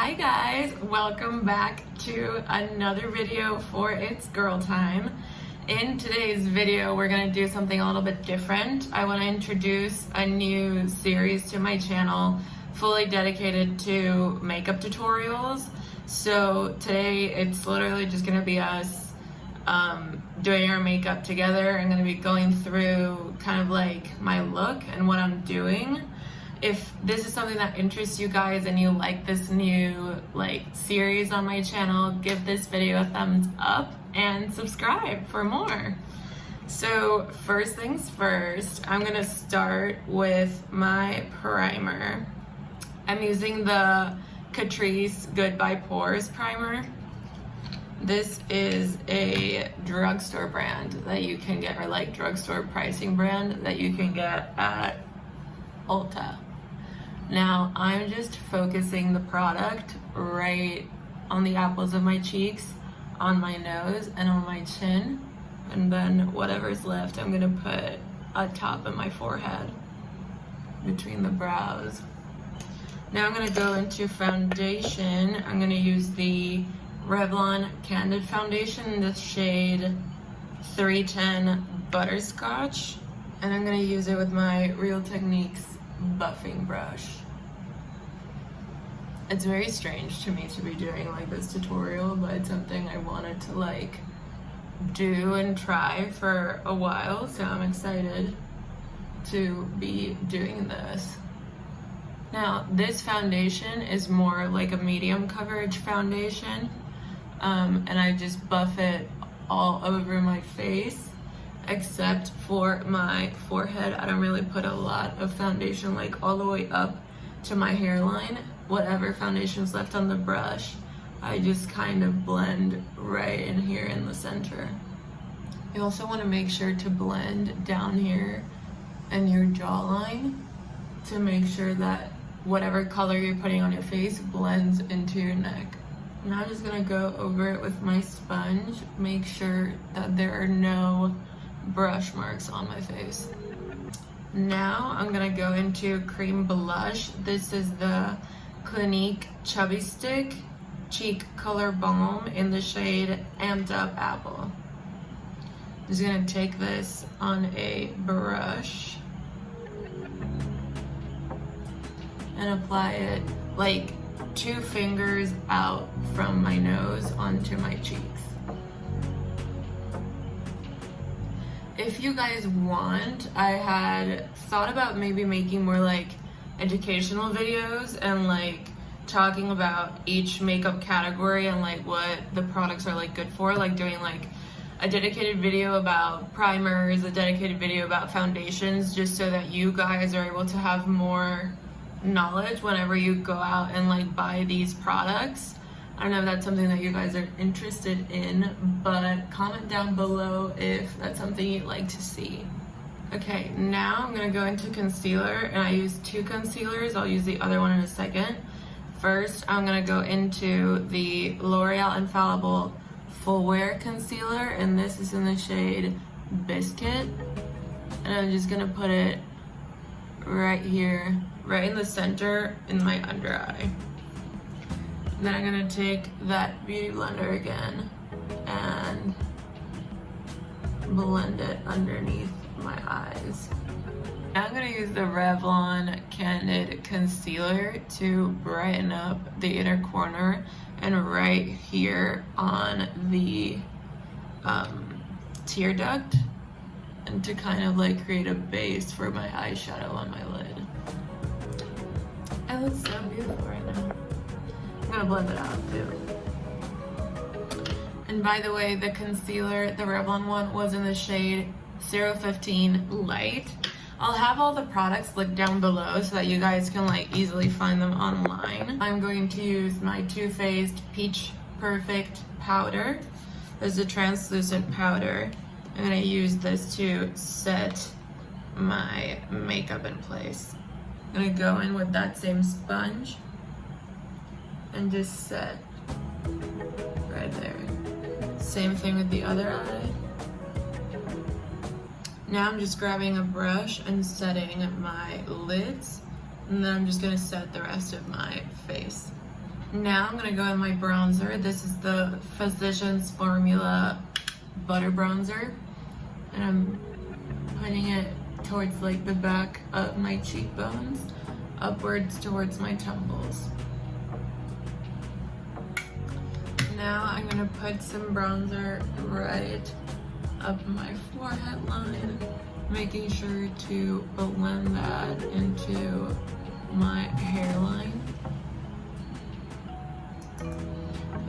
Hi guys, welcome back to another video for It's Girl Time. In today's video, we're gonna do something a little bit different. I wanna introduce a new series to my channel, fully dedicated to makeup tutorials. So today, it's literally just gonna be us doing our makeup together. I'm gonna be going through kind of like my look and what I'm doing. If this is something that interests you guys and you like this new series on my channel, give this video a thumbs up and subscribe for more. So first things first, I'm gonna start with my primer. I'm using the Catrice Goodbye Pores primer. This is a drugstore brand that you can get, or like drugstore pricing brand that you can get at Ulta. Now I'm just focusing the product right on the apples of my cheeks, on my nose, and on my chin. And then whatever's left, I'm gonna put on top of my forehead, between the brows. Now I'm gonna go into foundation. I'm gonna use the Revlon Candid Foundation in the shade 310 Butterscotch. And I'm gonna use it with my Real Techniques buffing brush. It's very strange to me to be doing like this tutorial, but it's something I wanted to do and try for a while, so I'm excited to be doing this. Now this foundation is more like a medium coverage foundation, and I just buff it all over my face. Except for my forehead, I don't really put a lot of foundation all the way up to my hairline. Whatever foundation's left on the brush, I just kind of blend right in here in the center. You also want to make sure to blend down here in your jawline to make sure that whatever color you're putting on your face blends into your neck. Now I'm just gonna go over it with my sponge, make sure that there are no brush marks on my face. Now I'm gonna go into cream blush. This is the Clinique Chubby Stick Cheek Color Balm in the shade Amped Up Apple. I'm just gonna take this on a brush and apply it like 2 fingers out from my nose onto my cheeks. If you guys want, I had thought about maybe making more educational videos and talking about each makeup category and what the products are good for, doing a dedicated video about primers, a dedicated video about foundations, just so that you guys are able to have more knowledge whenever you go out and buy these products. I don't know if that's something that you guys are interested in, but comment down below if that's something you'd like to see. Okay, now I'm gonna go into concealer, and I use 2 concealers. I'll use the other one in a second. First, I'm gonna go into the L'Oreal Infallible Full Wear Concealer, and this is in the shade Biscuit. And I'm just gonna put it right here, right in the center in my under eye. Then I'm gonna take that beauty blender again and blend it underneath my eyes. Now I'm gonna use the Revlon Candid Concealer to brighten up the inner corner and right here on the tear duct, and to kind of create a base for my eyeshadow on my lid. It looks so beautiful right now. I'm gonna blend it out too. And by the way, the concealer, the Revlon one, was in the shade 015 Light. I'll have all the products linked down below so that you guys can easily find them online. I'm going to use my Too Faced Peach Perfect powder. This is a translucent powder. I'm gonna use this to set my makeup in place. I'm gonna go in with that same sponge and just set right there. Same thing with the other eye. Now I'm just grabbing a brush and setting my lids, and then I'm just gonna set the rest of my face. Now I'm gonna go in my bronzer. This is the Physicians Formula Butter Bronzer. And I'm putting it towards like the back of my cheekbones, upwards towards my temples. Now I'm gonna put some bronzer right up my forehead line, making sure to blend that into my hairline.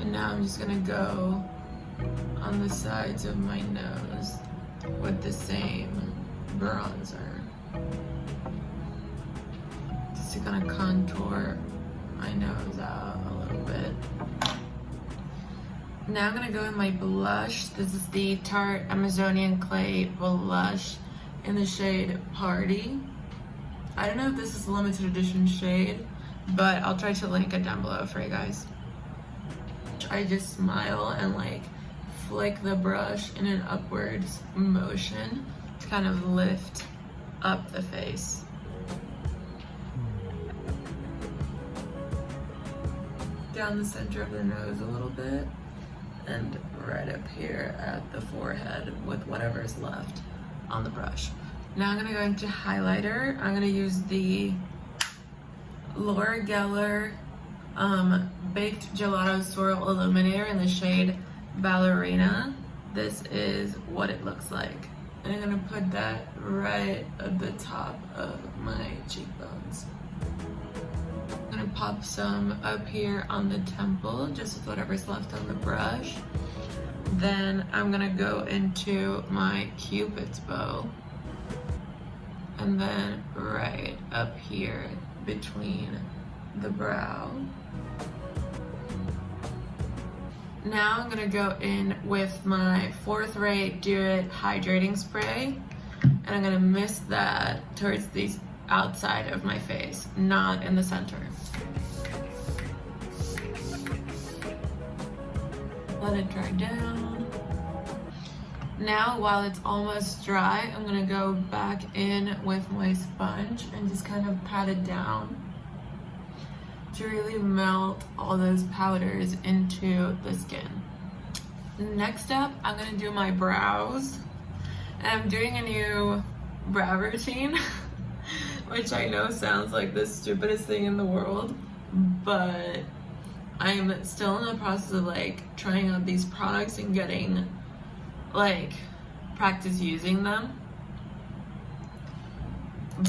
And now I'm just gonna go on the sides of my nose with the same bronzer. Just to kind of contour my nose out a little bit. Now I'm gonna go in my blush. This is the Tarte Amazonian Clay blush in the shade Party. I don't know if this is a limited edition shade, but I'll try to link it down below for you guys. I just smile and like flick the brush in an upwards motion to kind of lift up the face. Down the center of the nose a little bit, and right up here at the forehead with whatever's left on the brush. Now I'm gonna go into highlighter. I'm gonna use the Laura Geller Baked Gelato Swirl Illuminator in the shade Ballerina. This is what it looks like. And I'm gonna put that right at the top of my cheekbones. I'm gonna pop some up here on the temple, just with whatever's left on the brush. Then I'm gonna go into my Cupid's bow. And then right up here between the brow. Now I'm gonna go in with my Fourth Ray Do It Hydrating Spray. And I'm gonna mist that towards the outside of my face, not in the center. Let it dry down. Now, while it's almost dry, I'm gonna go back in with my sponge and just kind of pat it down to really melt all those powders into the skin. Next up, I'm gonna do my brows. And I'm doing a new brow routine, which I know sounds like the stupidest thing in the world, but I'm still in the process of like trying out these products and getting like practice using them.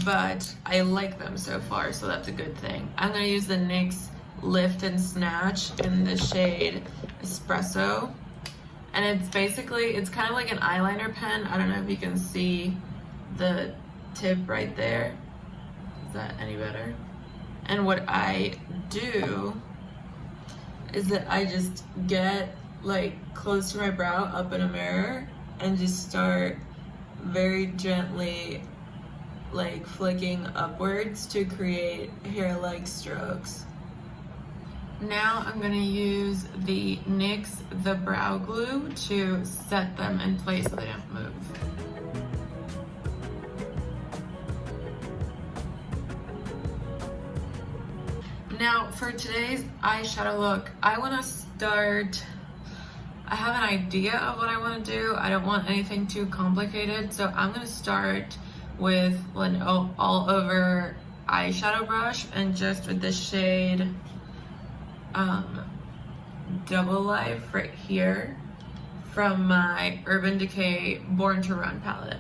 But I like them so far, so that's a good thing. I'm gonna use the NYX Lift and Snatch in the shade Espresso. And it's basically, it's kind of like an eyeliner pen. I don't know if you can see the tip right there. Is that any better? And what I do is that I just get like close to my brow up in a mirror and just start very gently like flicking upwards to create hair-like strokes. Now I'm gonna use the NYX The Brow Glue to set them in place so they don't move. Now for today's eyeshadow look, I wanna start, I have an idea of what I wanna do. I don't want anything too complicated, so I'm gonna start with an all over eyeshadow brush and just with the shade Double Life right here from my Urban Decay Born to Run palette.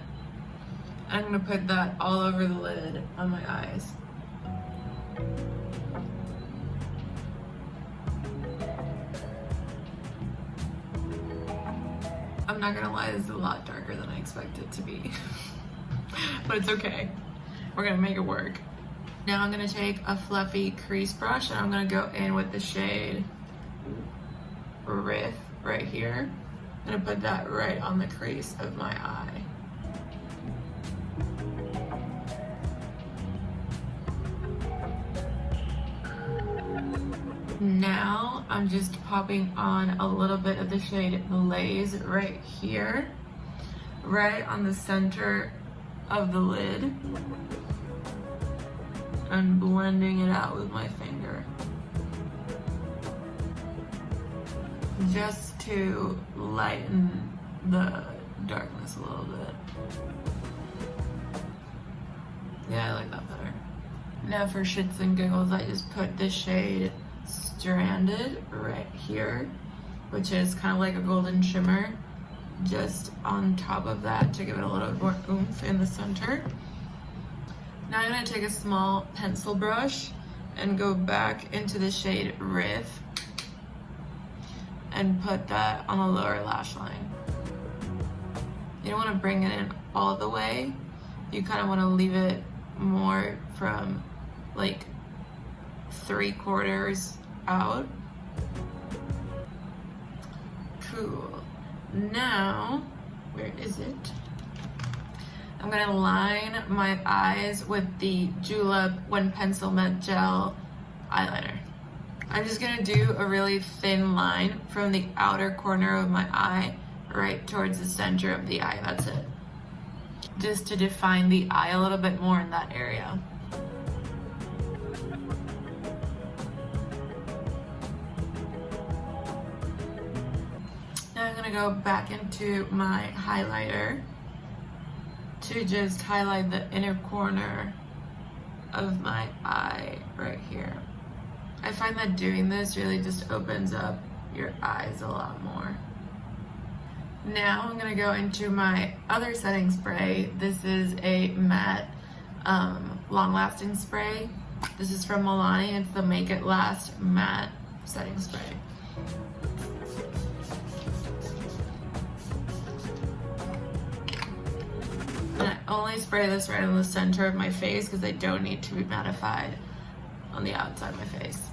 I'm gonna put that all over the lid on my eyes. I'm not gonna lie, this is a lot darker than I expected it to be. But it's okay. We're gonna make it work. Now I'm gonna take a fluffy crease brush and I'm gonna go in with the shade Riff right here. I'm gonna put that right on the crease of my eye. Now I'm just popping on a little bit of the shade Blaze right here, right on the center of the lid, and blending it out with my finger. just to lighten the darkness a little bit. Yeah, I like that better. Now for shits and giggles, I just put the shade Stranded right here, which is kind of like a golden shimmer, just on top of that to give it a little bit more oomph in the center. Now I'm going to take a small pencil brush and go back into the shade Riff and put that on the lower lash line. You don't want to bring it in all the way. You kind of want to leave it more from like 3/4 out. Cool. Now, where is it? I'm gonna line my eyes with the Julep One Pencil Matte Gel eyeliner. I'm just gonna do a really thin line from the outer corner of my eye right towards the center of the eye. That's it. Just to define the eye a little bit more in that area. Now I'm gonna go back into my highlighter to just highlight the inner corner of my eye right here. I find that doing this really just opens up your eyes a lot more. Now I'm gonna go into my other setting spray. This is a matte, long-lasting spray. This is from Milani. It's the Make It Last Matte Setting Spray. And I only spray this right on the center of my face because I don't need to be mattified on the outside of my face.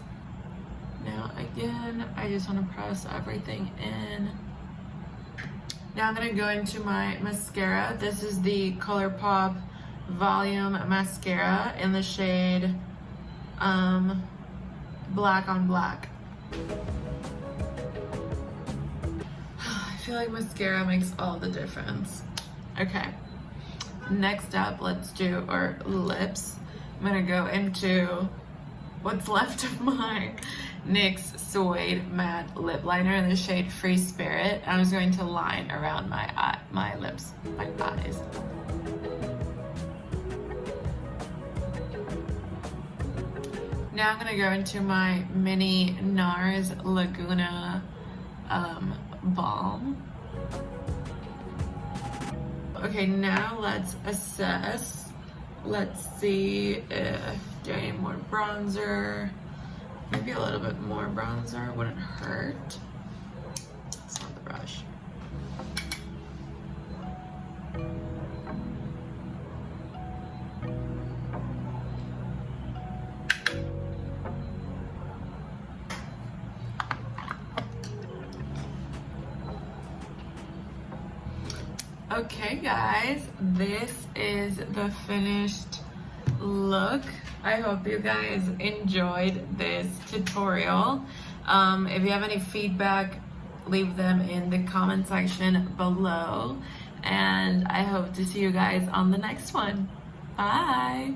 Now again, I just want to press everything in. Now I'm gonna go into my mascara. This is the ColourPop Volume Mascara in the shade Black on Black. I feel like mascara makes all the difference. Okay, next up, let's do our lips. I'm gonna go into what's left of my NYX Suede Matte Lip Liner in the shade Free Spirit. I'm just going to line around my lips, my eyes. Now I'm gonna go into my mini NARS Laguna balm. Okay, now let's assess. Let's see if do I need more bronzer. Maybe a little bit more bronzer wouldn't hurt. It's not the brush. Okay guys, this is the finished look. I hope you guys enjoyed this tutorial. If you have any feedback, leave them in the comment section below. And I hope to see you guys on the next one. Bye.